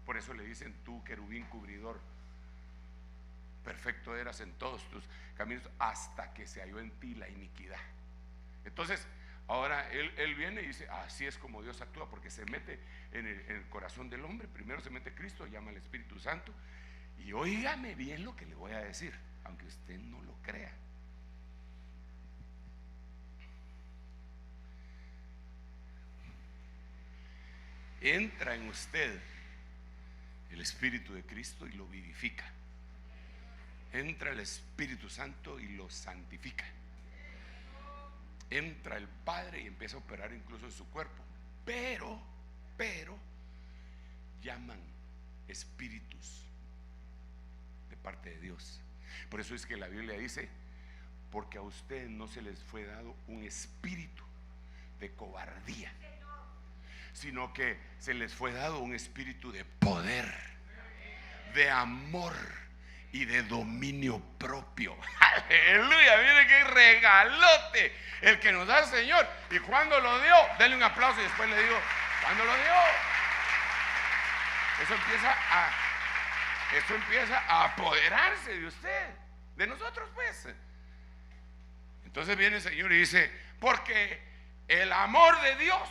Por eso le dicen: tú, querubín cubridor, perfecto eras en todos tus caminos, hasta que se halló en ti la iniquidad. Entonces ahora él viene y dice: así es como Dios actúa, porque se mete en el corazón del hombre. Primero se mete Cristo, llama al Espíritu Santo. Y óigame bien lo que le voy a decir, aunque usted no lo crea. Entra en usted el Espíritu de Cristo y lo vivifica. Entra el Espíritu Santo y lo santifica. Entra el Padre y empieza a operar incluso en su cuerpo. Pero llaman espíritus de parte de Dios. Por eso es que la Biblia dice: porque a ustedes no se les fue dado un espíritu de cobardía, sino que se les fue dado un espíritu de poder, de amor y de dominio propio. Aleluya, mire qué regalote el que nos da el Señor. Y cuando lo dio, denle un aplauso y después le digo: ¿cuándo lo dio? Eso empieza a apoderarse de usted, de nosotros, pues. Entonces viene el Señor y dice: porque el amor de Dios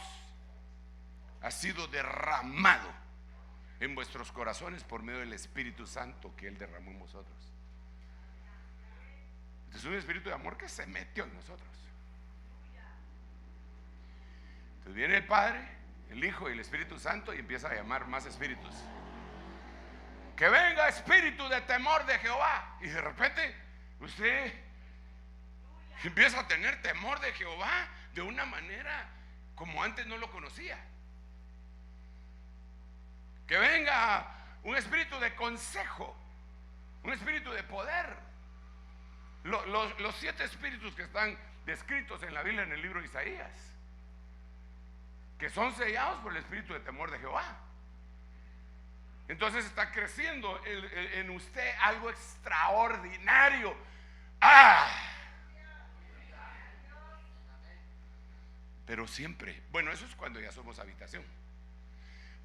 ha sido derramado en vuestros corazones por medio del Espíritu Santo que Él derramó en vosotros. Es un espíritu de amor que se metió en nosotros. Entonces viene el Padre, el Hijo y el Espíritu Santo y empieza a llamar más espíritus. Que venga espíritu de temor de Jehová. Y de repente usted empieza a tener temor de Jehová, de una manera como antes no lo conocía. Que venga un espíritu de consejo, un espíritu de poder. Los 7 espíritus que están descritos en la Biblia, en el libro de Isaías, que son sellados por el espíritu de temor de Jehová. Entonces está creciendo en usted algo extraordinario. Pero siempre, bueno, eso es cuando ya somos habitación.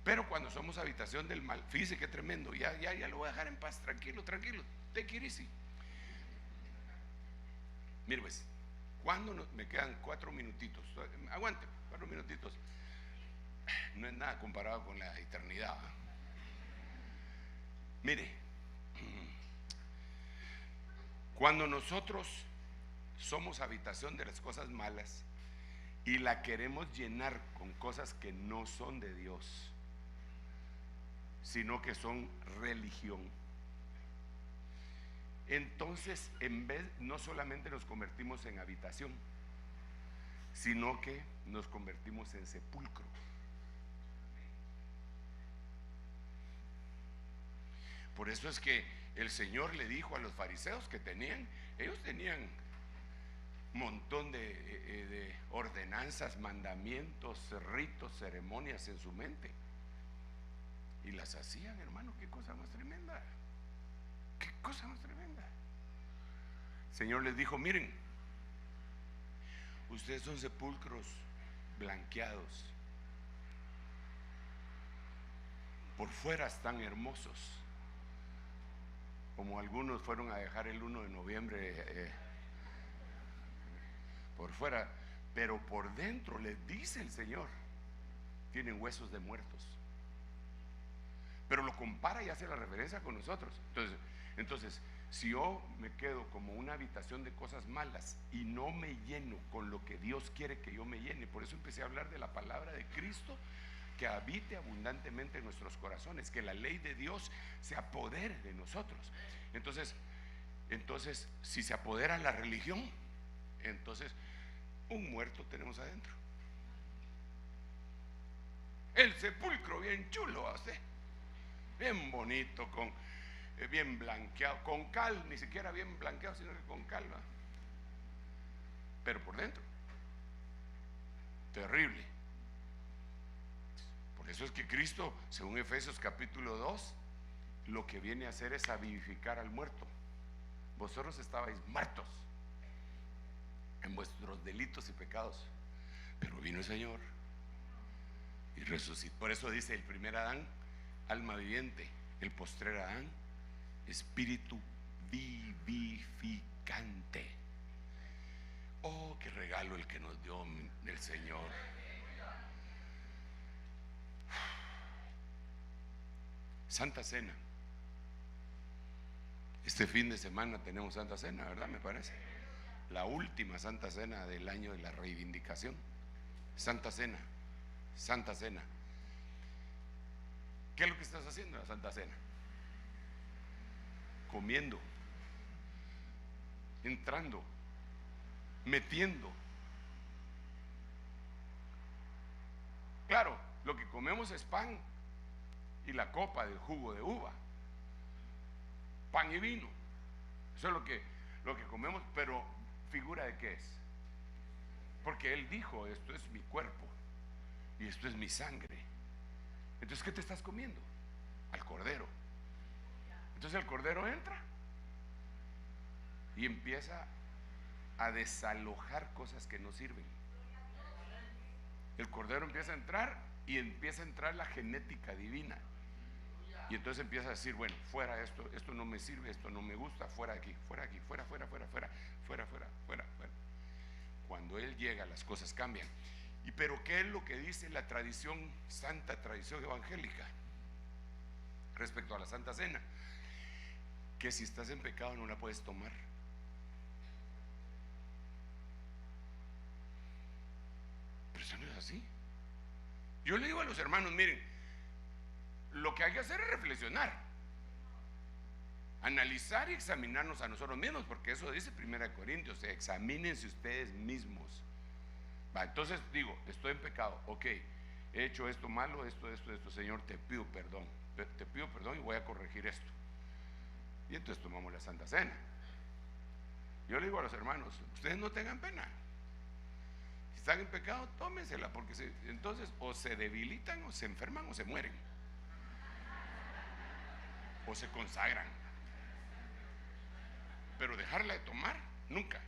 Pero cuando somos habitación del mal, fíjese qué tremendo. Ya lo voy a dejar en paz, tranquilo, take it easy. Mire pues, me quedan 4 minutitos. Aguante, 4 minutitos. No es nada comparado con la eternidad. Mire, cuando nosotros somos habitación de las cosas malas y la queremos llenar con cosas que no son de Dios, sino que son religión, entonces no solamente nos convertimos en habitación, sino que nos convertimos en sepulcro. Por eso es que el Señor le dijo a los fariseos que ellos tenían un montón de ordenanzas, mandamientos, ritos, ceremonias en su mente, y las hacían, hermano. Qué cosa más tremenda, qué cosa más tremenda. El Señor les dijo: miren, ustedes son sepulcros blanqueados, por fuera están hermosos, como algunos fueron a dejar el 1 de noviembre por fuera, pero por dentro, les dice el Señor, tienen huesos de muertos. Pero lo compara y hace la referencia con nosotros. Entonces, si yo me quedo como una habitación de cosas malas y no me lleno con lo que Dios quiere que yo me llene, por eso empecé a hablar de la palabra de Cristo, que habite abundantemente en nuestros corazones, que la ley de Dios se apodere de nosotros. Entonces, si se apodera la religión, entonces un muerto tenemos adentro. El sepulcro bien chulo, ¿a usted? Bien bonito, bien blanqueado, con cal, ni siquiera bien blanqueado, sino que con cal, ¿va? Pero por dentro, terrible. Por eso es que Cristo, según Efesios capítulo 2, lo que viene a hacer es a vivificar al muerto. Vosotros estabais muertos en vuestros delitos y pecados, pero vino el Señor y resucitó. Por eso dice el primer Adán, alma viviente; el postrer Adán, espíritu vivificante. Oh, qué regalo el que nos dio el Señor. Santa Cena. Este fin de semana tenemos Santa Cena, ¿verdad? Me parece la última Santa Cena del año de la reivindicación. Santa Cena, Santa Cena. ¿Qué es lo que estás haciendo en la Santa Cena? Comiendo, entrando, metiendo. Claro, lo que comemos es pan y la copa del jugo de uva, pan y vino. Eso es lo que comemos, pero ¿figura de qué es? Porque Él dijo: esto es mi cuerpo y esto es mi sangre. Entonces, ¿qué te estás comiendo? Al Cordero. Entonces el Cordero entra y empieza a desalojar cosas que no sirven. El Cordero empieza a entrar y empieza a entrar la genética divina. Y entonces empieza a decir: bueno, fuera esto no me sirve, esto no me gusta, fuera de aquí, fuera de aquí, fuera. Cuando Él llega, las cosas cambian. Pero ¿qué es lo que dice la tradición, santa tradición evangélica, respecto a la Santa Cena? Que si estás en pecado no la puedes tomar. Pero eso no es así. Yo le digo a los hermanos: miren, lo que hay que hacer es reflexionar, analizar y examinarnos a nosotros mismos, porque eso dice 1 Corintios: examínense ustedes mismos Va, entonces digo, estoy en pecado, ok, he hecho esto malo, esto, Señor, te pido perdón, te pido perdón y voy a corregir esto. Y entonces tomamos la Santa Cena. Yo le digo a los hermanos, ustedes no tengan pena. Si están en pecado, tómensela, porque entonces o se debilitan, o se enferman, o se mueren, o se consagran. Pero dejarla de tomar, nunca.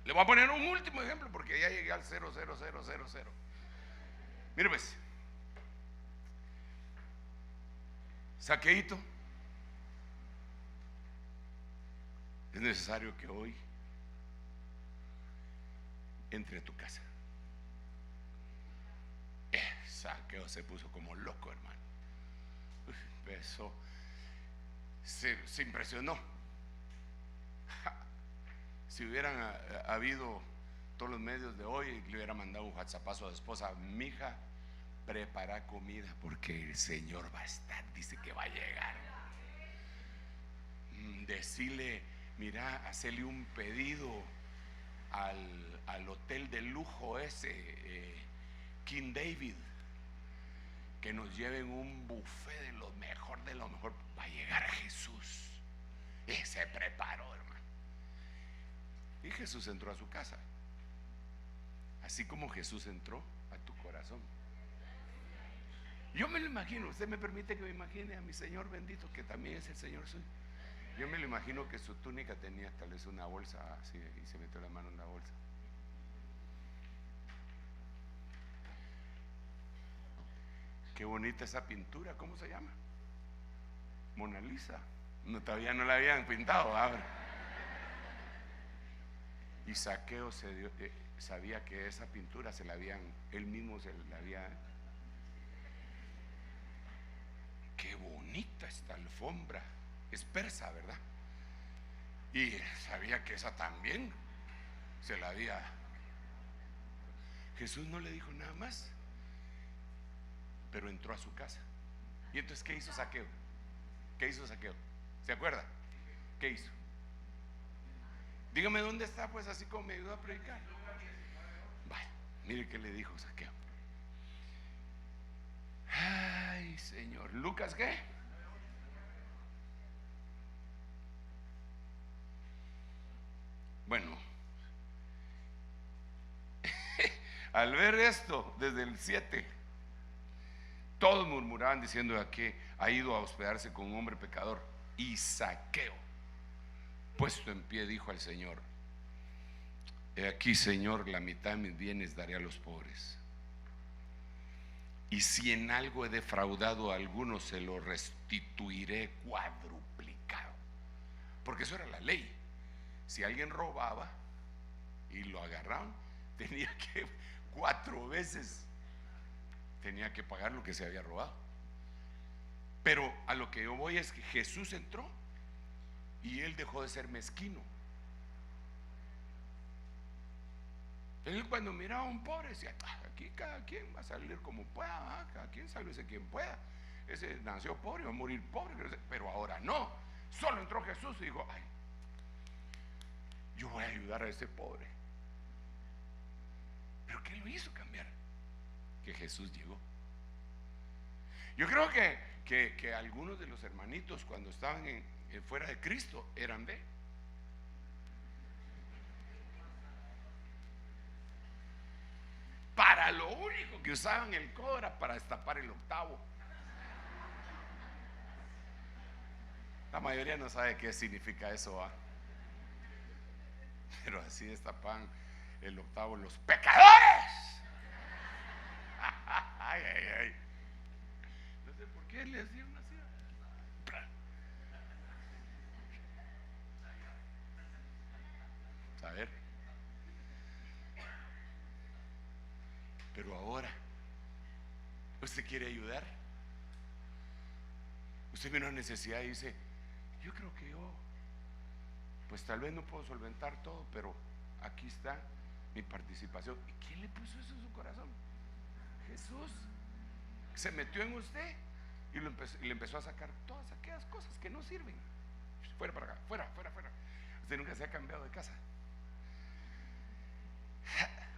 Le voy a poner un último ejemplo, porque ya llegué al 00000. Mire pues, Zaqueíto, es necesario que hoy entre a tu casa. Zaqueo se puso como loco, hermano. Eso se impresionó. Si hubieran habido todos los medios de hoy, le hubiera mandado un WhatsAppazo a su esposa: mija, prepara comida porque el Señor va a estar, dice que va a llegar. Decirle, mira, hacerle un pedido al hotel de lujo ese, King David, que nos lleven un buffet de lo mejor, va a llegar Jesús. Y se preparó, hermano. Y Jesús entró a su casa, así como Jesús entró a tu corazón. Yo me lo imagino, usted me permite que me imagine a mi Señor bendito, que también es el Señor suyo. Yo me lo imagino que su túnica tenía tal vez una bolsa así, y se metió la mano en la bolsa. Qué bonita esa pintura, ¿cómo se llama? Mona Lisa. No, todavía no la habían pintado, ahora. Y Zaqueo sabía que esa pintura él mismo se la había. Qué bonita esta alfombra, es persa, ¿verdad? Y sabía que esa también se la había. Jesús no le dijo nada más, pero entró a su casa. Y entonces, ¿qué hizo Zaqueo? ¿Qué hizo Zaqueo? ¿Se acuerda? ¿Qué hizo? Dígame dónde está, pues, así como me ayudó a predicar. Vale, mire qué le dijo Zaqueo. Ay, Señor. ¿Lucas qué? Bueno, al ver esto, desde el 7, todos murmuraban diciendo que ha ido a hospedarse con un hombre pecador. Y Zaqueo, puesto en pie, dijo al Señor: he aquí, Señor, la mitad de mis bienes daré a los pobres, y si en algo he defraudado a alguno, se lo restituiré cuadruplicado. Porque eso era la ley. Si alguien robaba y lo agarraban, tenía que 4 veces tenía que pagar lo que se había robado. Pero a lo que yo voy es que Jesús entró y él dejó de ser mezquino. Él, cuando miraba a un pobre, decía: aquí cada quien va a salir como pueda, cada quien sálvese quien pueda. Ese nació pobre, va a morir pobre. Pero ahora no, solo entró Jesús y dijo: ay, yo voy a ayudar a ese pobre. Pero ¿qué lo hizo cambiar? Que Jesús llegó. Yo creo que algunos de los hermanitos, cuando estaban fuera de Cristo, eran de. Para lo único que usaban el codo era para destapar el octavo. La mayoría no sabe qué significa eso, ¿eh? Pero así destapan el octavo los pecadores. Ay, ay, ay. No sé por qué les dieron así. A ver. Pero ahora, ¿usted quiere ayudar? Usted ve una necesidad y dice: yo creo que yo, pues tal vez no puedo solventar todo, pero aquí está mi participación. ¿Y quién le puso eso en su corazón? Jesús. Se metió en usted y le empezó a sacar todas aquellas cosas que no sirven. Fuera para acá, fuera. Usted nunca se ha cambiado de casa.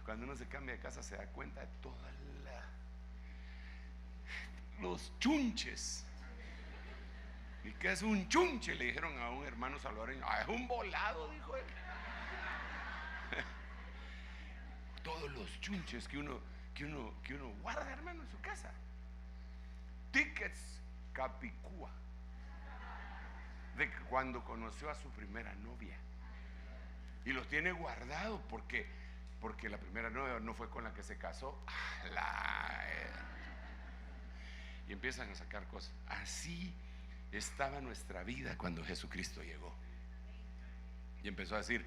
Cuando uno se cambia de casa se da cuenta de todos los chunches. ¿Y qué es un chunche? Le dijeron a un hermano salvadoreño. Es un volado, dijo él. Todos los chunches que uno guarda, hermano, en su casa. Tickets Capicúa, de cuando conoció a su primera novia, y los tiene guardados porque la primera novia no fue con la que se casó. Y empiezan a sacar cosas. Así estaba nuestra vida cuando Jesucristo llegó. Y empezó a decir: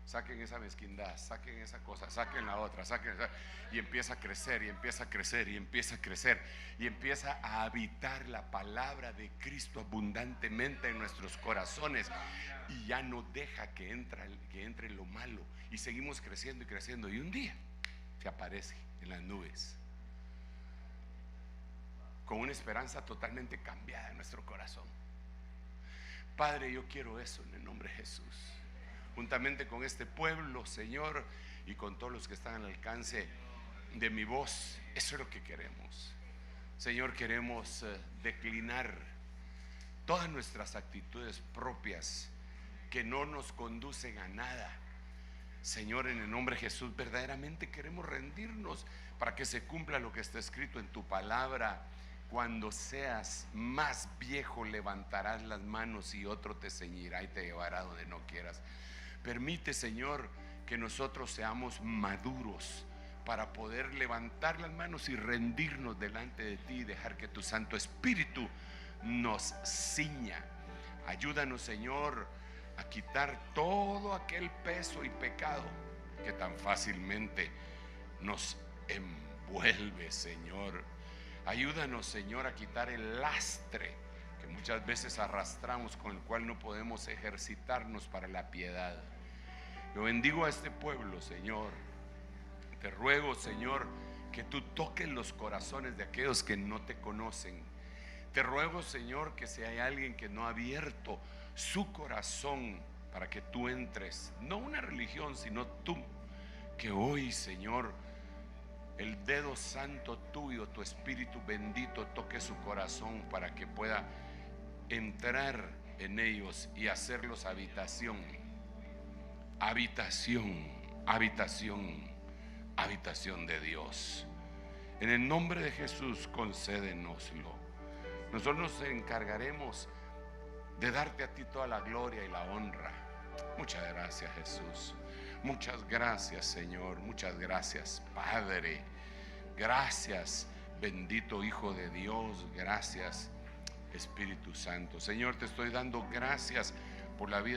saquen esa mezquindad, saquen esa cosa, saquen la otra, saquen esa. Y empieza a crecer, y empieza a crecer, y empieza a crecer, y empieza a habitar la palabra de Cristo abundantemente en nuestros corazones. Y ya no deja que entre lo malo. Y seguimos creciendo y creciendo. Y un día se aparece en las nubes con una esperanza totalmente cambiada en nuestro corazón. Padre, yo quiero eso en el nombre de Jesús, juntamente con este pueblo, Señor, y con todos los que están al alcance de mi voz. Eso es lo que queremos, Señor. Queremos declinar todas nuestras actitudes propias que no nos conducen a nada. Señor, en el nombre de Jesús, verdaderamente queremos rendirnos para que se cumpla lo que está escrito en tu palabra. Cuando seas más viejo, levantarás las manos y otro te ceñirá y te llevará donde no quieras. Permite, Señor, que nosotros seamos maduros para poder levantar las manos y rendirnos delante de ti y dejar que tu Santo Espíritu nos ciña. Ayúdanos, Señor, a quitar todo aquel peso y pecado que tan fácilmente nos envuelve, Señor. Ayúdanos, Señor, a quitar el lastre que muchas veces arrastramos, con el cual no podemos ejercitarnos para la piedad. Yo bendigo a este pueblo, Señor. Te ruego, Señor, que tú toques los corazones de aquellos que no te conocen. Te ruego, Señor, que si hay alguien que no ha abierto su corazón para que tú entres, no una religión, sino tú, que hoy, Señor, el dedo santo tuyo, tu Espíritu bendito, toque su corazón para que pueda entrar en ellos y hacerlos habitación, habitación, habitación, habitación de Dios. En el nombre de Jesús, concédenoslo. Nosotros nos encargaremos de darte a ti toda la gloria y la honra. Muchas gracias, Jesús. Muchas gracias, Señor. Muchas gracias, Padre. Gracias, bendito Hijo de Dios. Gracias, Espíritu Santo. Señor, te estoy dando gracias por la vida